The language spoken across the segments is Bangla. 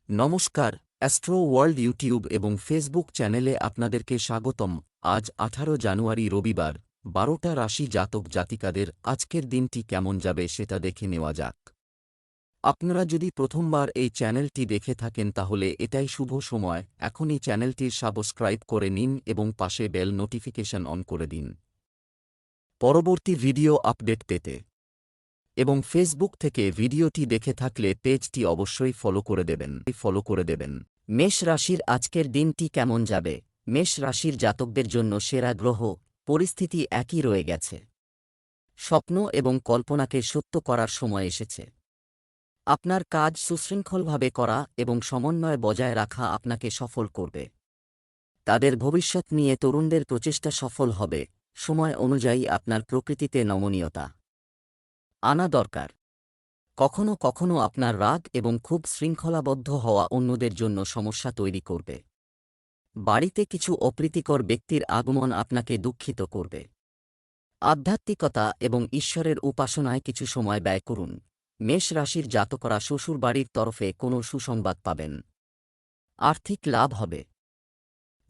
নমস্কার, অ্যাস্ট্রো ওয়ার্ল্ড ইউটিউব এবং ফেসবুক চ্যানেলে আপনাদেরকে স্বাগতম। আজ 18 জানুয়ারি রবিবার, 12টা রাশি জাতক জাতিকাদের আজকের দিনটি কেমন যাবে সেটা দেখে নেওয়া যাক। আপনারা যদি প্রথমবার এই চ্যানেলটি দেখে থাকেন তাহলে এটাই শুভ সময়, এখনই চ্যানেলটির সাবস্ক্রাইব করে নিন এবং পাশে বেল নোটিফিকেশন অন করে দিন পরবর্তী ভিডিও আপডেট পেতে। এবং ফেসবুক থেকে ভিডিওটি দেখে থাকলে পেজটি অবশ্যই ফলো করে দেবেন। মেষ রাশির আজকের দিনটি কেমন যাবে? মেষ রাশির জাতকদের জন্য সেরা গ্রহ পরিস্থিতি একই রয়ে গেছে। স্বপ্ন এবং কল্পনাকে সত্য করার সময় এসেছে। আপনার কাজ সুশৃঙ্খলভাবে করা এবং সমন্বয় বজায় রাখা আপনাকে সফল করবে। তাদের ভবিষ্যৎ নিয়ে তরুণদের প্রচেষ্টা সফল হবে। সময় অনুযায়ী আপনার প্রকৃতিতে নমনীয়তা আনা দরকার। কখনো কখনো আপনার রাগ এবং খুব শৃঙ্খলাবদ্ধ হওয়া অন্যদের জন্য সমস্যা তৈরি করবে। বাড়িতে কিছু অপ্রীতিকর ব্যক্তির আগমন আপনাকে দুঃখিত করবে। আধ্যাত্মিকতা এবং ঈশ্বরের উপাসনায় কিছু সময় ব্যয় করুন। মেষ রাশির জাতকরা শ্বশুর বাড়ির তরফে কোনো সুসংবাদ পাবেন। আর্থিক লাভ হবে।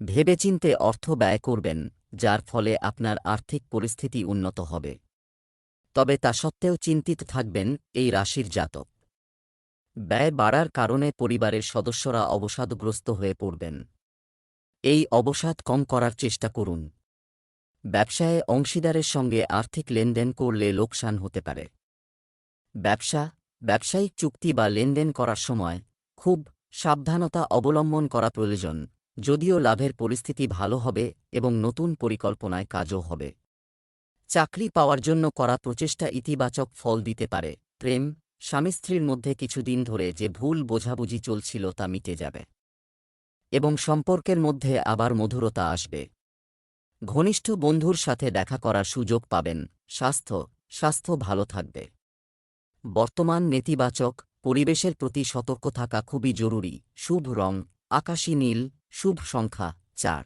ভেবেচিন্তে অর্থ ব্যয় করবেন, যার ফলে আপনার আর্থিক পরিস্থিতি উন্নত হবে। তবে তা সত্ত্বেও চিন্তিত থাকবেন এই রাশির জাতক। ব্যয় বাড়ার কারণে পরিবারের সদস্যরা অবসাদগ্রস্ত হয়ে পড়বেন। এই অবসাদ কম করার চেষ্টা করুন। ব্যবসায়ে অংশীদারের সঙ্গে আর্থিক লেনদেন করলে লোকসান হতে পারে। ব্যবসায়িক চুক্তি বা লেনদেন করার সময় খুব সাবধানতা অবলম্বন করা প্রয়োজন, যদিও লাভের পরিস্থিতি ভালো হবে এবং নতুন পরিকল্পনায় কাজও হবে। চাকরি পাওয়ার জন্য করা প্রচেষ্টা ইতিবাচক ফল দিতে পারে। প্রেম, স্বামী স্ত্রীর মধ্যে কিছুদিন ধরে যে ভুল বোঝাবুঝি চলছিল তা মিটে যাবে এবং সম্পর্কের মধ্যে আবার মধুরতা আসবে। ঘনিষ্ঠ বন্ধুর সাথে দেখা করার সুযোগ পাবেন। স্বাস্থ্য ভালো থাকবে। বর্তমান নেতিবাচক পরিবেশের প্রতি সতর্ক থাকা খুবই জরুরি। শুভ রং আকাশী নীল। শুভ সংখ্যা 4।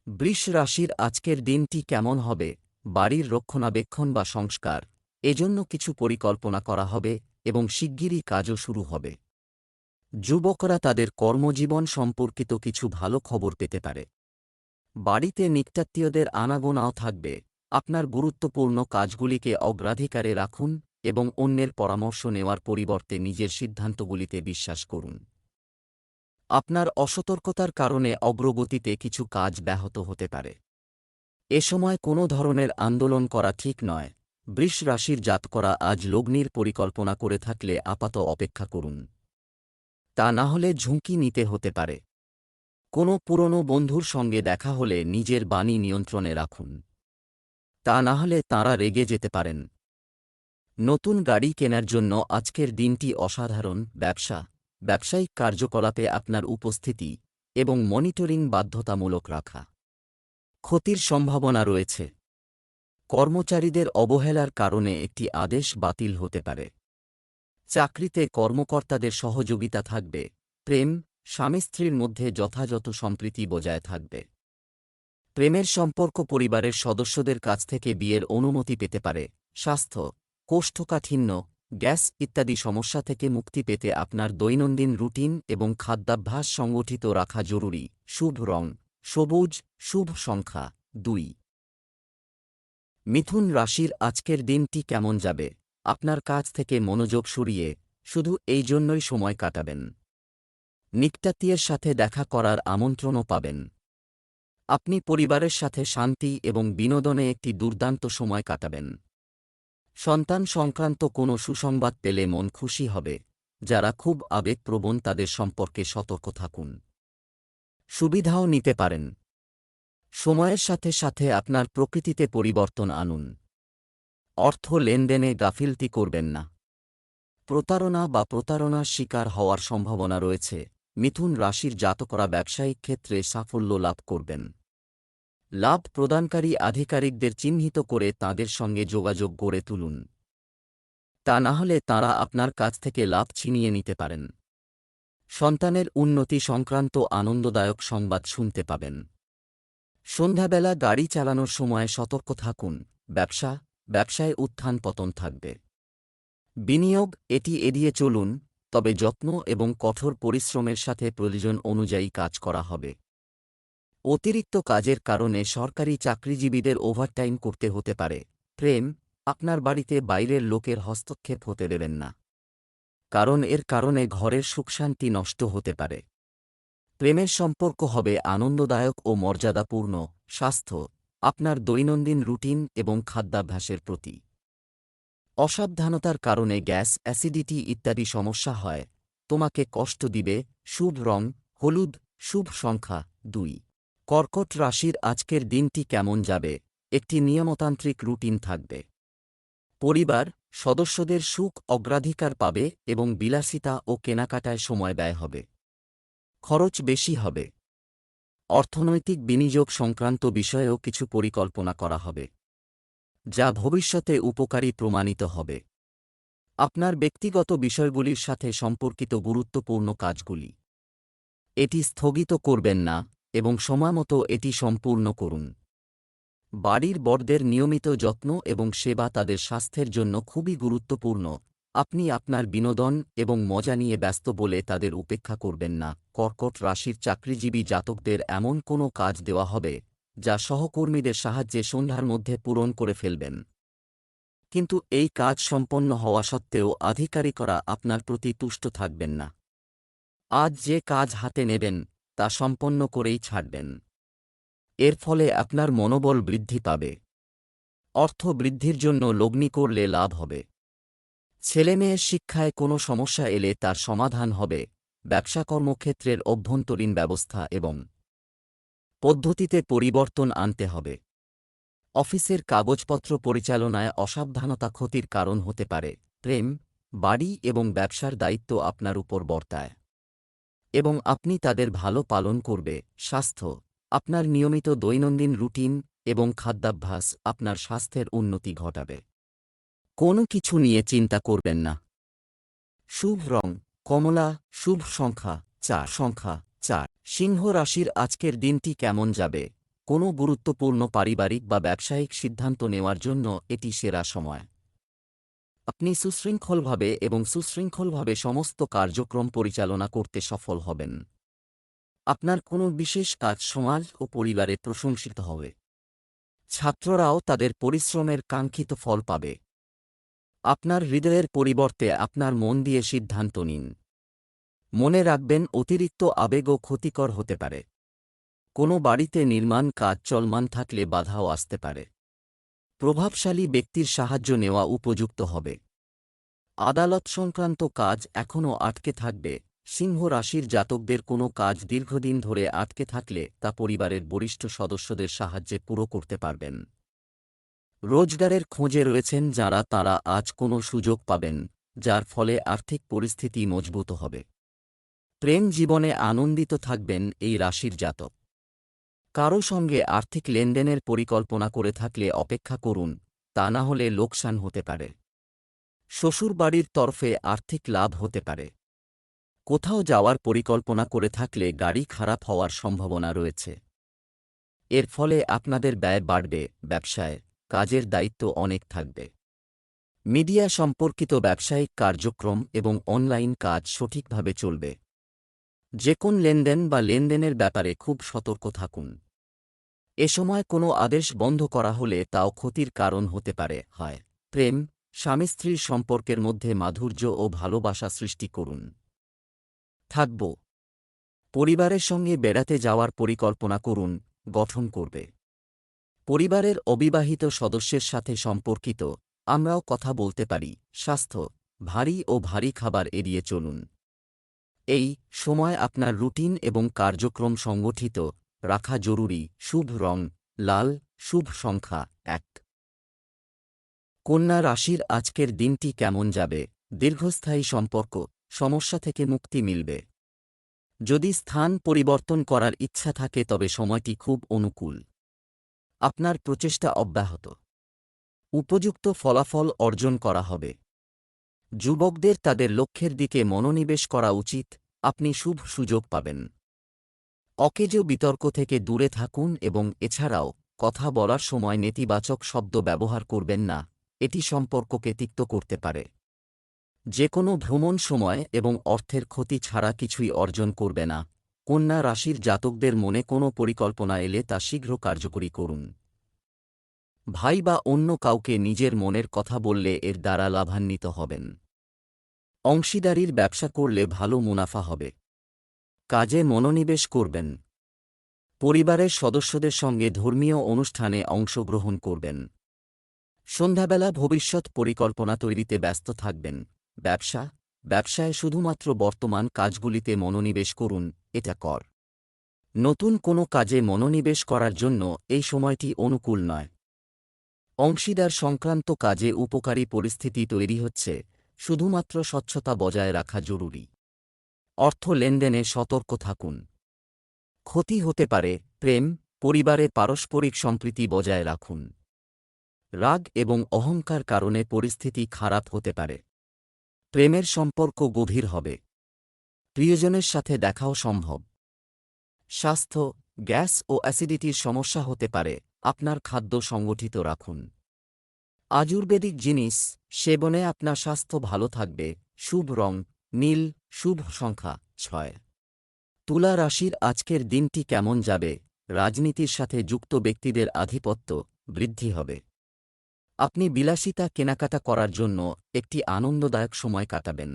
বৃষ রাশির আজকের দিনটি কেমন হবে? বাড়ির রক্ষণাবেক্ষণ বা সংস্কার, এজন্য কিছু পরিকল্পনা করা হবে এবং শিগগিরই কাজও শুরু হবে। যুবকরা তাদের কর্মজীবন সম্পর্কিত কিছু ভালো খবর পেতে পারে। বাড়িতে নিকটাত্মীয়দের আনাগোনাও থাকবে। আপনার গুরুত্বপূর্ণ কাজগুলিকে অগ্রাধিকারে রাখুন এবং অন্যের পরামর্শ নেওয়ার পরিবর্তে নিজের সিদ্ধান্তগুলিতে বিশ্বাস করুন। আপনার অসতর্কতার কারণে অগ্রগতিতে কিছু কাজ ব্যাহত হতে পারে। এ সময় কোনো ধরনের আন্দোলন করা ঠিক নয়। বৃষ রাশির জাতকরা আজ লগ্নির পরিকল্পনা করে থাকলে আপাত অপেক্ষা করুন। তা না হলে ঝুঁকি নিতে হতে পারে। কোনো পুরনো বন্ধুর সঙ্গে দেখা হলে নিজের বাণী নিয়ন্ত্রণে রাখুন। তা না হলে তাঁরা রেগে যেতে পারেন। নতুন গাড়ি কেনার জন্য আজকের দিনটি অসাধারণ। ব্যবসায়িক কার্যকলাপে আপনার উপস্থিতি এবং মনিটরিং বাধ্যতামূলক রাখা। ক্ষতির সম্ভাবনা রয়েছে। কর্মচারীদের অবহেলার কারণে একটি আদেশ বাতিল হতে পারে। চাকরিতে কর্মকর্তাদের সহযোগিতা থাকবে। প্রেম, স্বামী স্ত্রীর মধ্যে যথাযথ সম্প্রীতি বজায় থাকবে। প্রেমের সম্পর্ক পরিবারের সদস্যদের কাছ থেকে বিয়ের অনুমতি পেতে পারে। স্বাস্থ্য কোষ্ঠকাঠিন্য, গ্যাস ইত্যাদি সমস্যা থেকে মুক্তি পেতে আপনার দৈনন্দিন রুটিন এবং খাদ্যাভ্যাস সংগঠিত রাখা জরুরি। শুভ রং সবুজ। শুভ সংখ্যা 2। মিথুন রাশির আজকের দিনটি কেমন যাবে? আপনার কাজ থেকে মনোযোগ সরিয়ে শুধু এই জন্যই সময় কাটাবেন। নিকটাত্মীয়ের সাথে দেখা করার আমন্ত্রণও পাবেন। আপনি পরিবারের সাথে শান্তি এবং বিনোদনে একটি দুর্দান্ত সময় কাটাবেন। সন্তান সংক্রান্ত কোনো সুসংবাদ পেলে মন খুশি হবে। যারা খুব আবেগপ্রবণ তাদের সম্পর্কে সতর্ক থাকুন। সুবিধাও নিতে পারেন। সময়ের সাথে সাথে আপনার প্রকৃতিতে পরিবর্তন আনুন। অর্থ লেনদেনে গাফিলতি করবেন না। প্রতারণার শিকার হওয়ার সম্ভাবনা রয়েছে। মিথুন রাশির জাতকরা ব্যবসায়িক ক্ষেত্রে সাফল্য লাভ করবেন। লাভ প্রদানকারী আধিকারিকদের চিহ্নিত করে তাঁদের সঙ্গে যোগাযোগ গড়ে তুলুন। তা না হলে তাঁরা আপনার কাছ থেকে লাভ ছিনিয়ে নিতে পারেন। সন্তানের উন্নতি সংক্রান্ত আনন্দদায়ক সংবাদ শুনতে পাবেন। সন্ধ্যাবেলা গাড়ি চালানোর সময় সতর্ক থাকুন। ব্যবসায় উত্থান পতন থাকবে। বিনিয়োগ এটি এড়িয়ে চলুন। তবে যত্ন এবং কঠোর পরিশ্রমের সাথে প্রয়োজন অনুযায়ী কাজ করা হবে। অতিরিক্ত কাজের কারণে সরকারি চাকরিজীবীদের ওভারটাইম করতে হতে পারে। প্রেম, আপনার বাড়িতে বাইরের লোকের হস্তক্ষেপ হতে দেবেন না, কারণ এর কারণে ঘরের সুখশান্তি নষ্ট হতে পারে। প্রেমের সম্পর্ক হবে আনন্দদায়ক ও মর্যাদাপূর্ণ। স্বাস্থ্য, আপনার দৈনন্দিন রুটিন এবং খাদ্যাভ্যাসের প্রতি অসাবধানতার কারণে গ্যাস, অ্যাসিডিটি ইত্যাদি সমস্যা হয়, তোমাকে কষ্ট দিবে। শুভ রং হলুদ, শুভ সংখ্যা 2। কর্কট রাশির আজকের দিনটি কেমন যাবে? একটি নিয়মতান্ত্রিক রুটিন থাকবে। পরিবার সদস্যদের সুখ অগ্রাধিকার পাবে এবং বিলাসিতা ও কেনাকাটায় সময় ব্যয় হবে। খরচ বেশি হবে। অর্থনৈতিক বিনিয়োগ সংক্রান্ত বিষয়েও কিছু পরিকল্পনা করা হবে, যা ভবিষ্যতে উপকারী প্রমাণিত হবে। আপনার ব্যক্তিগত বিষয়গুলির সাথে সম্পর্কিত গুরুত্বপূর্ণ কাজগুলি এটি স্থগিত করবেন না এবং সময়মতো এটি সম্পূর্ণ করুন। বাড়ির বড়দের নিয়মিত যত্ন এবং সেবা তাদের স্বাস্থ্যের জন্য খুবই গুরুত্বপূর্ণ। আপনি আপনার বিনোদন এবং মজা নিয়ে ব্যস্ত বলে তাদের উপেক্ষা করবেন না। কর্কট রাশির চাকরিজীবী জাতকদের এমন কোনো কাজ দেওয়া হবে যা সহকর্মীদের সাহায্যে সন্ধ্যার মধ্যে পূরণ করে ফেলবেন, কিন্তু এই কাজ সম্পন্ন হওয়া সত্ত্বেও আধিকারিকরা আপনার প্রতি তুষ্ট থাকবেন না। আজ যে কাজ হাতে নেবেন তা সম্পন্ন করেই ছাড়বেন। এর ফলে আপনার মনোবল বৃদ্ধি পাবে। অর্থ বৃদ্ধির জন্য লগ্নি করলে লাভ হবে। ছেলেমেয়ের শিক্ষায় কোনো সমস্যা এলে তার সমাধান হবে। ব্যবসা কর্মক্ষেত্রের অভ্যন্তরীণ ব্যবস্থা এবং পদ্ধতিতে পরিবর্তন আনতে হবে। অফিসের কাগজপত্র পরিচালনায় অসাবধানতা ক্ষতির কারণ হতে পারে। প্রেম, বাড়ি এবং ব্যবসার দায়িত্ব আপনার উপর বর্তায় এবং আপনি তাদের ভালো পালন করবে। স্বাস্থ্য, আপনার নিয়মিত দৈনন্দিন রুটিন এবং খাদ্যাভ্যাস আপনার স্বাস্থ্যের উন্নতি ঘটাবে। কোনো কিছু নিয়ে চিন্তা করবেন না। শুভ রং কমলা, শুভ সংখ্যা 4। সিংহ রাশির আজকের দিনটি কেমন যাবে? কোনো গুরুত্বপূর্ণ পারিবারিক বা ব্যবসায়িক সিদ্ধান্ত নেওয়ার জন্য এটি সেরা সময়। আপনি সুশৃঙ্খলভাবে সমস্ত কার্যক্রম পরিচালনা করতে সফল হবেন। আপনার কোনো বিশেষ কাজ সমাজ ও পরিবারে প্রশংসিত হবে। ছাত্ররাও তাদের পরিশ্রমের কাঙ্ক্ষিত ফল পাবে। আপনার হৃদয়ের পরিবর্তে আপনার মন দিয়ে সিদ্ধান্ত নিন। মনে রাখবেন, অতিরিক্ত আবেগও ক্ষতিকর হতে পারে। কোনো বাড়িতে নির্মাণ কাজ চলমান থাকলে বাধাও আসতে পারে। প্রভাবশালী ব্যক্তির সাহায্য নেওয়া উপযুক্ত হবে। আদালত সংক্রান্ত কাজ এখনও আটকে থাকবে। সিংহ রাশির জাতকদের কোনো কাজ দীর্ঘদিন ধরে আটকে থাকলে তা পরিবারের বরিষ্ঠ সদস্যদের সাহায্যে পুরো করতে পারবেন। রোজগারের খোঁজে রয়েছেন যাঁরা, তাঁরা আজ কোনো সুযোগ পাবেন যার ফলে আর্থিক পরিস্থিতি মজবুত হবে। প্রেম জীবনে আনন্দিত থাকবেন এই রাশির জাতক। কারও সঙ্গে আর্থিক লেনদেনের পরিকল্পনা করে থাকলে অপেক্ষা করুন, তা না হলে লোকসান হতে পারে। শ্বশুরবাড়ির তরফে আর্থিক লাভ হতে পারে। কোথাও যাওয়ার পরিকল্পনা করে থাকলে গাড়ি খারাপ হওয়ার সম্ভাবনা রয়েছে। এর ফলে আপনাদের ব্যয় বাড়বে। ব্যবসায় কাজের দায়িত্ব অনেক থাকবে। মিডিয়া সম্পর্কিত ব্যবসায়িক কার্যক্রম এবং অনলাইন কাজ সঠিকভাবে চলবে। যে কোন লেনদেন বা লেনদেনের ব্যাপারে খুব সতর্ক থাকুন। এ সময় কোনো আদেশ বন্ধ করা হলে তাও ক্ষতির কারণ হতে পারে। প্রেম, স্বামী স্ত্রীর সম্পর্কের মধ্যে মাধুর্য ও ভালোবাসা সৃষ্টি করুন। থাকব, পরিবারের সঙ্গে বেড়াতে যাওয়ার পরিকল্পনা করুন, গঠন করবে। পরিবারের অবিবাহিত সদস্যের সাথে সম্পর্কিত আমরাও কথা বলতে পারি। স্বাস্থ্য, ভারী খাবার এড়িয়ে চলুন। এই সময় আপনার রুটিন এবং কার্যক্রম সংগঠিত রাখা জরুরি। শুভ রং লাল, শুভ সংখ্যা 1। কন্যা রাশির আজকের দিনটি কেমন যাবে? দীর্ঘস্থায়ী সম্পর্ক সমস্যা থেকে মুক্তি মিলবে। যদি স্থান পরিবর্তন করার ইচ্ছা থাকে তবে সময়টি খুব অনুকূল। আপনার প্রচেষ্টা অব্যাহত। উপযুক্ত ফলাফল অর্জন করা হবে। যুবকদের তাদের লক্ষ্যের দিকে মনোনিবেশ করা উচিত। আপনি শুভ সুযোগ পাবেন। অকেজো বিতর্ক থেকে দূরে থাকুন এবং এছাড়াও কথা বলার সময় নেতিবাচক শব্দ ব্যবহার করবেন না, এটি সম্পর্ককে তিক্ত করতে পারে। যে কোনো ভ্রমণ সময় এবং অর্থের ক্ষতি ছাড়া কিছুই অর্জন করবে না। কন্যা রাশির জাতকদের মনে কোনো পরিকল্পনা এলে তা শীঘ্র কার্যকরী করুন। ভাই বা অন্য কাউকে নিজের মনের কথা বললে এর দ্বারা লাভান্বিত হবেন। অংশীদারির ব্যবসা করলে ভালো মুনাফা হবে। কাজে মনোনিবেশ করবেন। পরিবারের সদস্যদের সঙ্গে ধর্মীয় অনুষ্ঠানে অংশগ্রহণ করবেন। সন্ধ্যাবেলা ভবিষ্যৎ পরিকল্পনা তৈরিতে ব্যস্ত থাকবেন। ব্যবসায় শুধুমাত্র বর্তমান কাজগুলিতে মনোনিবেশ করুন, এটা কর। নতুন কোনো কাজে মনোনিবেশ করার জন্য এই সময়টি অনুকূল নয়। অংশীদার সংক্রান্ত কাজে উপকারী পরিস্থিতি তৈরি হচ্ছে, শুধুমাত্র স্বচ্ছতা বজায় রাখা জরুরি। অর্থ লেনদেনে সতর্ক থাকুন। ক্ষতি হতে পারে। প্রেম, পরিবারে পারস্পরিক সম্প্রীতি বজায় রাখুন। রাগ এবং অহংকার কারণে পরিস্থিতি খারাপ হতে পারে। প্রেমের সম্পর্ক গভীর হবে। প্রিয়জনের সাথে দেখাও সম্ভব। স্বাস্থ্য, গ্যাস ও অ্যাসিডিটির সমস্যা হতে পারে। আপনার খাদ্য সংগঠিত রাখুন। আয়ুর্বেদিক জিনিস সেবনে আপনার স্বাস্থ্য ভালো থাকবে। শুভ রং নীল, শুভ সংখ্যা 6। তুলা রাশির আজকের দিনটি কেমন যাবে? রাজনীতির সাথে যুক্ত ব্যক্তিদের আধিপত্য বৃদ্ধি হবে। আপনি বিলাসিতা কেনাকাটা করার জন্য একটি আনন্দদায়ক সময় কাটাবেন।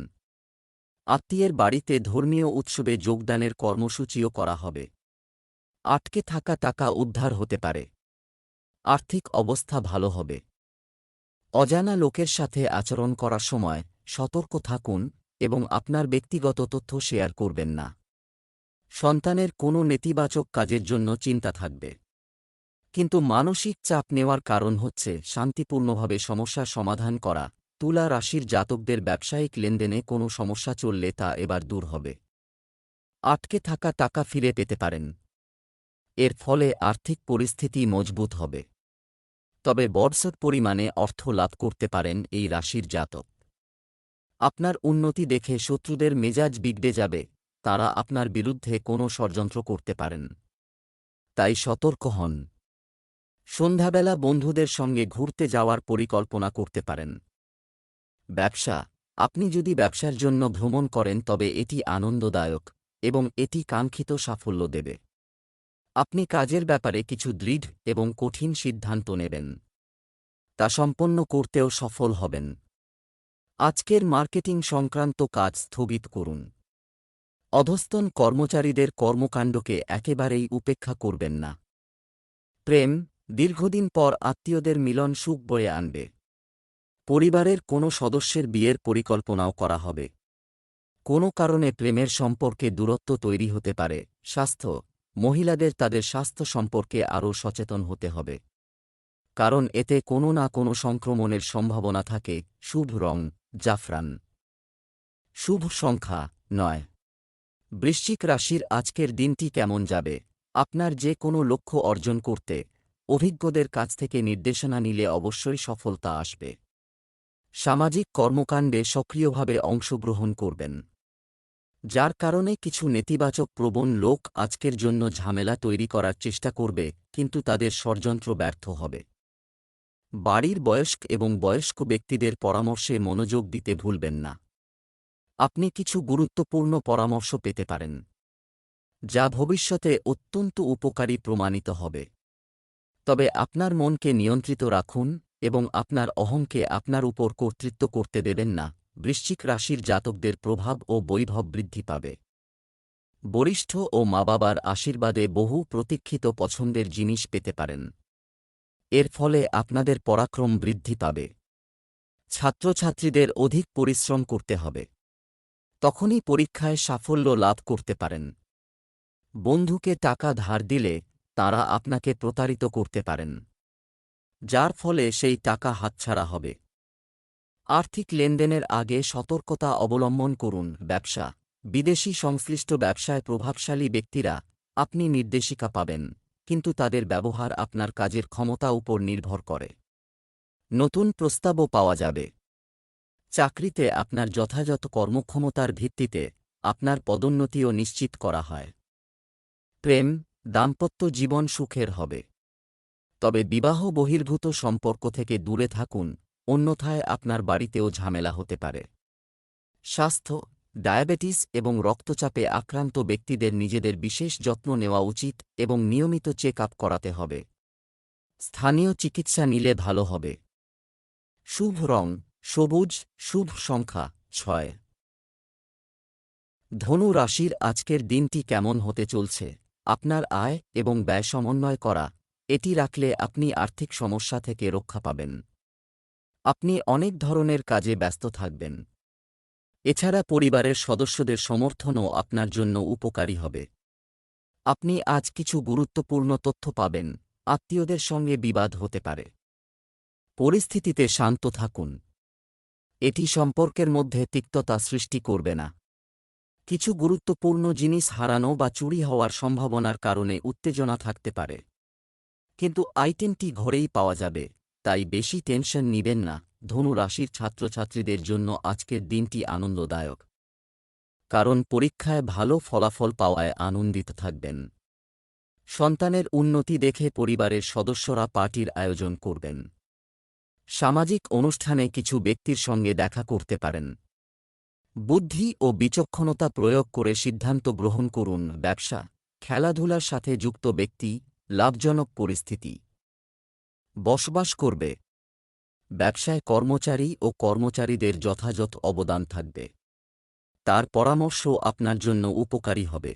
আত্মীয়ের বাড়িতে ধর্মীয় উৎসবে যোগদানের কর্মসূচিও করা হবে। আটকে থাকা টাকা উদ্ধার হতে পারে। আর্থিক অবস্থা ভালো হবে। অজানা লোকের সাথে আচরণ করার সময় সতর্ক থাকুন এবং আপনার ব্যক্তিগত তথ্য শেয়ার করবেন না। সন্তানের কোনো নেতিবাচক কাজের জন্য চিন্তা থাকবে। কিন্তু মানসিক চাপ নেওয়ার কারণ হচ্ছে শান্তিপূর্ণভাবে সমস্যার সমাধান করা। তুলা রাশির জাতকদের ব্যবসায়িক লেনদেনে কোনো সমস্যা চললে তা এবার দূর হবে। আটকে থাকা টাকা ফিরে পেতে পারেন। এর ফলে আর্থিক পরিস্থিতি মজবুত হবে। তবে বড়সড় পরিমাণে অর্থ লাভ করতে পারেন এই রাশির জাতক। আপনার উন্নতি দেখে শত্রুদের মেজাজ বিগড়ে যাবে। তারা আপনার বিরুদ্ধে কোনো ষড়যন্ত্র করতে পারেন। তাই সতর্ক হন। সন্ধ্যাবেলা বন্ধুদের সঙ্গে ঘুরতে যাওয়ার পরিকল্পনা করতে পারেন। ব্যবসা, আপনি যদি ব্যবসার জন্য ভ্রমণ করেন তবে এটি আনন্দদায়ক এবং এটি কাঙ্ক্ষিত সাফল্য দেবে। আপনি কাজের ব্যাপারে কিছু দৃঢ় এবং কঠিন সিদ্ধান্ত নেবেন। তা সম্পন্ন করতেও সফল হবেন। আজকের মার্কেটিং সংক্রান্ত কাজ স্থগিত করুন। অধস্তন কর্মচারীদের কর্মকাণ্ডকে একেবারেই উপেক্ষা করবেন না। প্রেম, দীর্ঘদিন পর আত্মীয়দের মিলন সুখ বয়ে আনবে। পরিবারের কোনো সদস্যের বিয়ের পরিকল্পনাও করা হবে। কোনো কারণে প্রেমের সম্পর্কে দূরত্ব তৈরি হতে পারে। স্বাস্থ্য, মহিলাদের তাদের স্বাস্থ্য সম্পর্কে আরও সচেতন হতে হবে, কারণ এতে কোনো না কোনো সংক্রমণের সম্ভাবনা থাকে। শুভ রং জাফরান। শুভ সংখ্যা 9। বৃশ্চিক রাশির আজকের দিনটি কেমন যাবে? আপনার যে কোনো লক্ষ্য অর্জন করতে অভিজ্ঞদের কাছ থেকে নির্দেশনা নিলে অবশ্যই সফলতা আসবে। সামাজিক কর্মকাণ্ডে সক্রিয়ভাবে অংশগ্রহণ করবেন, যার কারণে কিছু নেতিবাচক প্রবণ লোক আজকের জন্য ঝামেলা তৈরি করার চেষ্টা করবে, কিন্তু তাদের ষড়যন্ত্র ব্যর্থ হবে। বাড়ির বয়স্ক ব্যক্তিদের পরামর্শে মনোযোগ দিতে ভুলবেন না। আপনি কিছু গুরুত্বপূর্ণ পরামর্শ পেতে পারেন, যা ভবিষ্যতে অত্যন্ত উপকারী প্রমাণিত হবে। তবে আপনার মনকে নিয়ন্ত্রিত রাখুন এবং আপনার অহংকে আপনার উপর কর্তৃত্ব করতে দেবেন না। বৃশ্চিক রাশির জাতকদের প্রভাব ও বৈভব বৃদ্ধি পাবে। বরিষ্ঠ ও মা-বাবার আশীর্বাদে বহু প্রতীক্ষিত পছন্দের জিনিস পেতে পারেন। এর ফলে আপনাদের পরাক্রম বৃদ্ধি পাবে। ছাত্রছাত্রীদের অধিক পরিশ্রম করতে হবে, তখনই পরীক্ষায় সাফল্য লাভ করতে পারেন। বন্ধুকে টাকা ধার দিলে তারা আপনাকে প্রতারিত করতে পারেন, যার ফলে সেই টাকা হাতছাড়া হবে। আর্থিক লেনদেনের আগে সতর্কতা অবলম্বন করুন। ব্যবসা, বিদেশি সংশ্লিষ্ট ব্যবসায় প্রভাবশালী ব্যক্তিরা আপনি নির্দেশিকা পাবেন, কিন্তু তাদের ব্যবহার আপনার কাজের ক্ষমতা উপর নির্ভর করে। নতুন প্রস্তাবও পাওয়া যাবে। চাকরিতে আপনার যথাযথ কর্মক্ষমতার ভিত্তিতে আপনার পদোন্নতিও নিশ্চিত করা হয়। প্রেম, দাম্পত্য জীবন সুখের হবে। তবে বিবাহ বহির্ভূত সম্পর্ক থেকে দূরে থাকুন, অন্যথায় আপনার বাড়িতেও ঝামেলা হতে পারে। স্বাস্থ্য, ডায়াবেটিস এবং রক্তচাপে আক্রান্ত ব্যক্তিদের নিজেদের বিশেষ যত্ন নেওয়া উচিত এবং নিয়মিত চেক আপ করাতে হবে। স্থানীয় চিকিৎসা নিলে ভালো হবে। শুভ রং সবুজ, শুভ সংখ্যা 6। ধনু রাশির আজকের দিনটি কেমন হতে চলছে? আপনার আয় এবং ব্যয় সমন্বয় করা, এটি রাখলে আপনি আর্থিক সমস্যা থেকে রক্ষা পাবেন। আপনি অনেক ধরনের কাজে ব্যস্ত থাকবেন। এছাড়া পরিবারের সদস্যদের সমর্থনও আপনার জন্য উপকারী হবে। আপনি আজ কিছু গুরুত্বপূর্ণ তথ্য পাবেন। আত্মীয়দের সঙ্গে বিবাদ হতে পারে। পরিস্থিতিতে শান্ত থাকুন। এটি সম্পর্কের মধ্যে তিক্ততা সৃষ্টি করবে না। কিছু গুরুত্বপূর্ণ জিনিস হারানো বা চুরি হওয়ার সম্ভাবনার কারণে উত্তেজনা থাকতে পারে। কিন্তু আইটেমটি ঘরেই পাওয়া যাবে, তাই বেশি টেনশন নিবেন না। ধনু রাশির ছাত্রছাত্রীদের জন্য আজকের দিনটি আনন্দদায়ক, কারণ পরীক্ষায় ভালো ফলাফল পাওয়ায় আনন্দিত থাকবেন। সন্তানের উন্নতি দেখে পরিবারের সদস্যরা পার্টির আয়োজন করবেন। সামাজিক অনুষ্ঠানে কিছু ব্যক্তির সঙ্গে দেখা করতে পারেন। বুদ্ধি ও বিচক্ষণতা প্রয়োগ করে সিদ্ধান্ত গ্রহণ করুন। ব্যবসা, খেলাধুলার সাথে যুক্ত ব্যক্তি, লাভজনক পরিস্থিতি বসবাস করবে। ব্যবসায় কর্মচারী ও কর্মচারীদের যথাযথ অবদান থাকবে। তার পরামর্শ আপনার জন্য উপকারী হবে।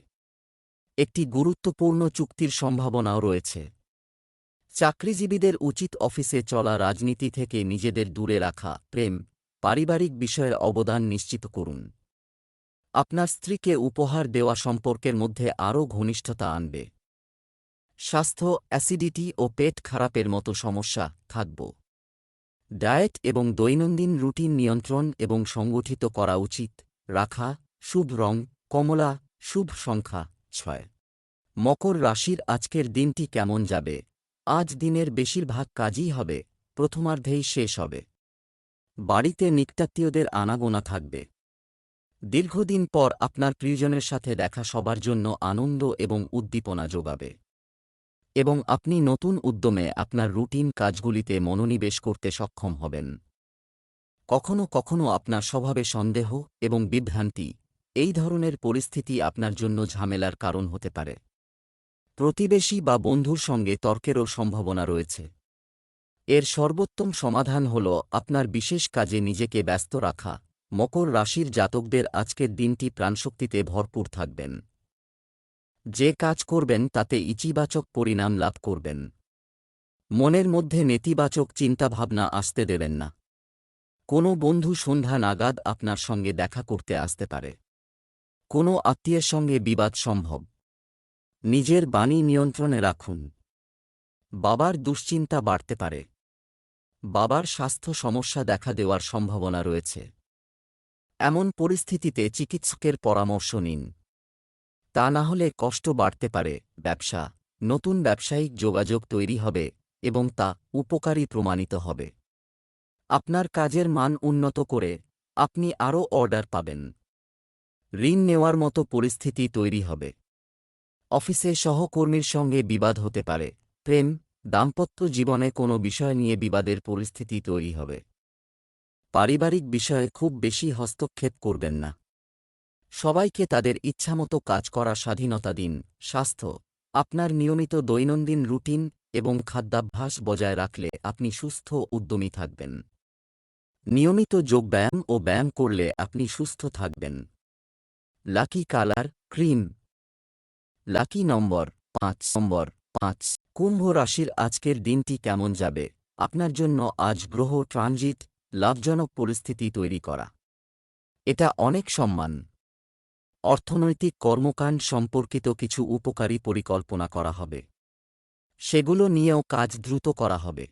একটি গুরুত্বপূর্ণ চুক্তির সম্ভাবনাও রয়েছে। চাকরিজীবীদের উচিত অফিসে চলা রাজনীতি থেকে নিজেদের দূরে রাখা। প্রেম, পারিবারিক বিষয়ের অবদান নিশ্চিত করুন। আপনার স্ত্রীকে উপহার দেওয়া সম্পর্কের মধ্যে আরও ঘনিষ্ঠতা আনবে। স্বাস্থ্য, অ্যাসিডিটি ও পেট খারাপের মতো সমস্যা থাকব। ডায়েট এবং দৈনন্দিন রুটিন নিয়ন্ত্রণ এবং সংগঠিত করা উচিত রাখা। শুভ রং কমলা, শুভ সংখ্যা 6। মকর রাশির আজকের দিনটি কেমন যাবে? আজ দিনের বেশিরভাগ কাজই হবে, প্রথমার্ধেই শেষ হবে। বাড়িতে নিকটাত্মীয়দের আনাগোনা থাকবে। দীর্ঘদিন পর আপনার প্রিয়জনের সাথে দেখা সবার জন্য আনন্দ এবং উদ্দীপনা যোগাবে। এবং আপনি নতুন উদ্যমে আপনার রুটিন কাজগুলিতে মনোনিবেশ করতে সক্ষম হবেন। কখনো কখনো আপনার স্বভাবে সন্দেহ এবং বিভ্রান্তি, এই ধরনের পরিস্থিতি আপনার জন্য ঝামেলার কারণ হতে পারে। প্রতিবেশী বা বন্ধুর সঙ্গে তর্কেরও সম্ভাবনা রয়েছে। এর সর্বোত্তম সমাধান হল আপনার বিশেষ কাজে নিজেকে ব্যস্ত রাখা। মকর রাশির জাতকদের আজকের দিনটি প্রাণশক্তিতে ভরপুর থাকবেন। যে কাজ করবেন তাতে ইতিবাচক পরিণাম লাভ করবেন। মনের মধ্যে নেতিবাচক চিন্তাভাবনা আসতে দেবেন না। কোনো বন্ধু সন্ধ্যা নাগাদ আপনার সঙ্গে দেখা করতে আসতে পারে। কোনো আত্মীয়ের সঙ্গে বিবাদ সম্ভব। নিজের বাণী নিয়ন্ত্রণে রাখুন। বাবার দুশ্চিন্তা বাড়তে পারে। বাবার স্বাস্থ্য সমস্যা দেখা দেওয়ার সম্ভাবনা রয়েছে। এমন পরিস্থিতিতে চিকিৎসকের পরামর্শ নিন, তা না হলে কষ্ট বাড়তে পারে। ব্যবসা, নতুন ব্যবসায়িক যোগাযোগ তৈরি হবে এবং তা উপকারী প্রমাণিত হবে। আপনার কাজের মান উন্নত করে আপনি আরও অর্ডার পাবেন। ঋণ নেওয়ার মতো পরিস্থিতি তৈরি হবে। অফিসে সহকর্মীর সঙ্গে বিবাদ হতে পারে। প্রেম, দাম্পত্য জীবনে কোনো বিষয় নিয়ে বিবাদের পরিস্থিতি তৈরি হবে। পারিবারিক বিষয়ে খুব বেশি হস্তক্ষেপ করবেন না। সবাইকে তাদের ইচ্ছামতো কাজ করার স্বাধীনতা দিন। স্বাস্থ্য, আপনার নিয়মিত দৈনন্দিন রুটিন এবং খাদ্যাভ্যাস বজায় রাখলে আপনি সুস্থ ও উদ্যমী থাকবেন। নিয়মিত যোগব্যায়াম ও ব্যায়াম করলে আপনি সুস্থ থাকবেন। Lucky colour cream. লাকি নম্বর 5। কুম্ভ রাশির আজকের দিনটি কেমন যাবে? আপনার জন্য আজ গ্রহ ট্রানজিট লাভজনক পরিস্থিতি তৈরি করা। এটা অনেক সম্মান। অর্থনৈতিক কর্মকাণ্ড সম্পর্কিত কিছু উপকারী পরিকল্পনা করা হবে। সেগুলো নিয়েও কাজ দ্রুত করা হবে।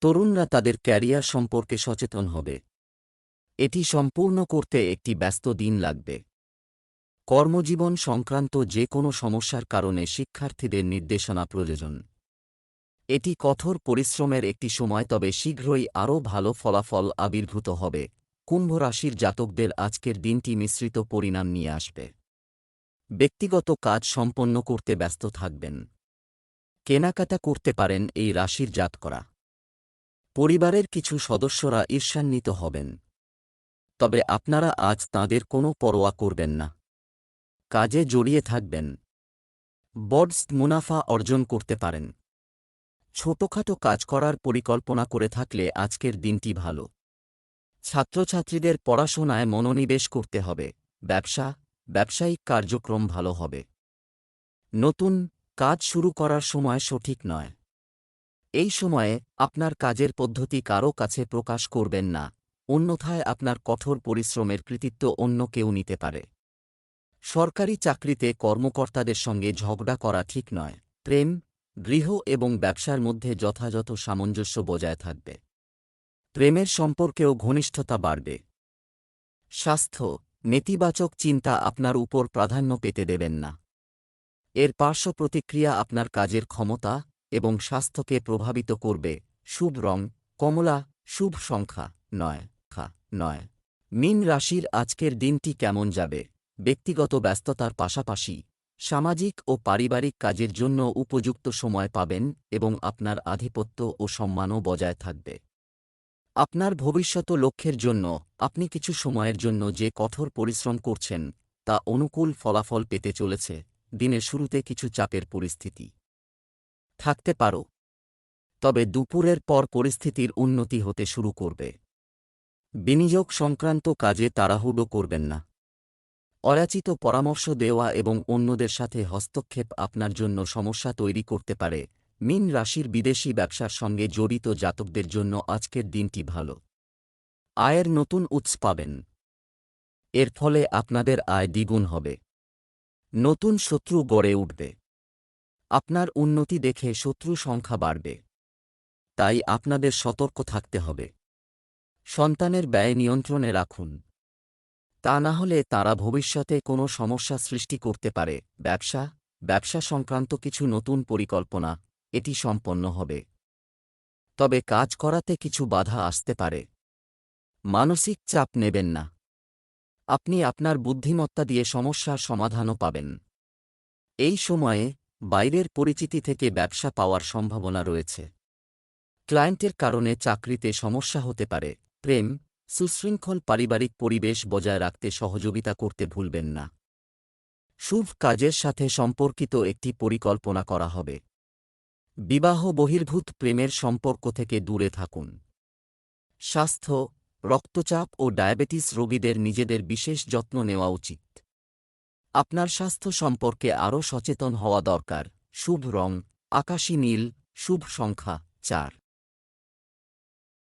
তরুণরা তাদের ক্যারিয়ার সম্পর্কে সচেতন হবে। এটি সম্পূর্ণ করতে একটি ব্যস্ত দিন লাগবে। কর্মজীবন সংক্রান্ত যে কোনো সমস্যার কারণে শিক্ষার্থীদের নির্দেশনা প্রয়োজন। এটি কঠোর পরিশ্রমের একটি সময়, তবে শীঘ্রই আরও ভালো ফলাফল আবির্ভূত হবে। কুম্ভ রাশির জাতকদের আজকের দিনটি মিশ্রিত পরিণাম নিয়ে আসবে। ব্যক্তিগত কাজ সম্পন্ন করতে ব্যস্ত থাকবেন। কেনাকাটা করতে পারেন এই রাশির জাতকরা। পরিবারের কিছু সদস্যরা ঈর্ষান্বিত হবেন। তবে আপনারা আজ তাঁদের কোনো পরোয়া করবেন না। কাজে জড়িয়ে থাকবেন। বড় মুনাফা অর্জন করতে পারেন। ছোটখাটো কাজ করার পরিকল্পনা করে থাকলে আজকের দিনটি ভালো। ছাত্রছাত্রীদের পড়াশোনায় মনোনিবেশ করতে হবে। ব্যবসায়িক কার্যক্রম ভালো হবে। নতুন কাজ শুরু করার সময় সঠিক নয়। এই সময়ে আপনার কাজের পদ্ধতি কারও কাছে প্রকাশ করবেন না, অন্যথায় আপনার কঠোর পরিশ্রমের কৃতিত্ব অন্য কেউ নিতে পারে। সরকারি চাকরিতে কর্মকর্তাদের সঙ্গে ঝগড়া করা ঠিক নয়। প্রেম, গৃহ এবং ব্যবসার মধ্যে যথাযথ সামঞ্জস্য বজায় থাকবে। প্রেমের সম্পর্কেও ঘনিষ্ঠতা বাড়বে। স্বাস্থ্য, নেতিবাচক চিন্তা আপনার উপর প্রাধান্য পেতে দেবেন না। এর পার্শ্ব প্রতিক্রিয়া আপনার কাজের ক্ষমতা এবং স্বাস্থ্যকে প্রভাবিত করবে। শুভ রং কমলা, শুভ সংখ্যা 9। মীন রাশির আজকের দিনটি কেমন যাবে? ব্যক্তিগত ব্যস্ততার পাশাপাশি সামাজিক ও পারিবারিক কাজের জন্য উপযুক্ত সময় পাবেন এবং আপনার আধিপত্য ও সম্মানও বজায় থাকবে। আপনার ভবিষ্যৎ লক্ষ্যের জন্য আপনি কিছু সময়ের জন্য যে কঠোর পরিশ্রম করছেন তা অনুকূল ফলাফল পেতে চলেছে। দিনের শুরুতে কিছু চাপের পরিস্থিতি থাকতে পারো, তবে দুপুরের পর পরিস্থিতির উন্নতি হতে শুরু করবে। বিনিয়োগ সংক্রান্ত কাজে তাড়াহুড়ো করবেন না। অযাচিত পরামর্শ দেওয়া এবং অন্যদের সাথে হস্তক্ষেপ আপনার জন্য সমস্যা তৈরি করতে পারে। মীন রাশির বিদেশি ব্যবসার সঙ্গে জড়িত জাতকদের জন্য আজকের দিনটি ভালো। আয়ের নতুন উৎস পাবেন। এর ফলে আপনাদের আয় দ্বিগুণ হবে। নতুন শত্রু গড়ে উঠবে। আপনার উন্নতি দেখে শত্রু সংখ্যা বাড়বে, তাই আপনাদের সতর্ক থাকতে হবে। সন্তানের ব্যয় নিয়ন্ত্রণে রাখুন, তা না হলে তারা ভবিষ্যতে কোনো সমস্যা সৃষ্টি করতে পারে। ব্যবসা সংক্রান্ত কিছু নতুন পরিকল্পনা এটি সম্পন্ন হবে, তবে কাজ করাতে কিছু বাধা আসতে পারে। মানসিক চাপ নেবেন না। আপনি আপনার বুদ্ধিমত্তা দিয়ে সমস্যার সমাধানও পাবেন। এই সময়ে বাইরের পরিচিতি থেকে ব্যবসা পাওয়ার সম্ভাবনা রয়েছে। ক্লায়েন্টের কারণে চাকরিতে সমস্যা হতে পারে। প্রেম, সুশৃঙ্খল পারিবারিক পরিবেশ বজায় রাখতে সহযোগিতা করতে ভুলবেন না। শুভ কাজের সাথে সম্পর্কিত একটি পরিকল্পনা করা হবে। বিবাহ বহির্ভূত প্রেমের সম্পর্ক থেকে দূরে থাকুন। স্বাস্থ্য, রক্তচাপ ও ডায়াবেটিস রোগীদের নিজেদের বিশেষ যত্ন নেওয়া উচিত। আপনার স্বাস্থ্য সম্পর্কে আরও সচেতন হওয়া দরকার। শুভ রং আকাশী নীল, শুভ সংখ্যা 4।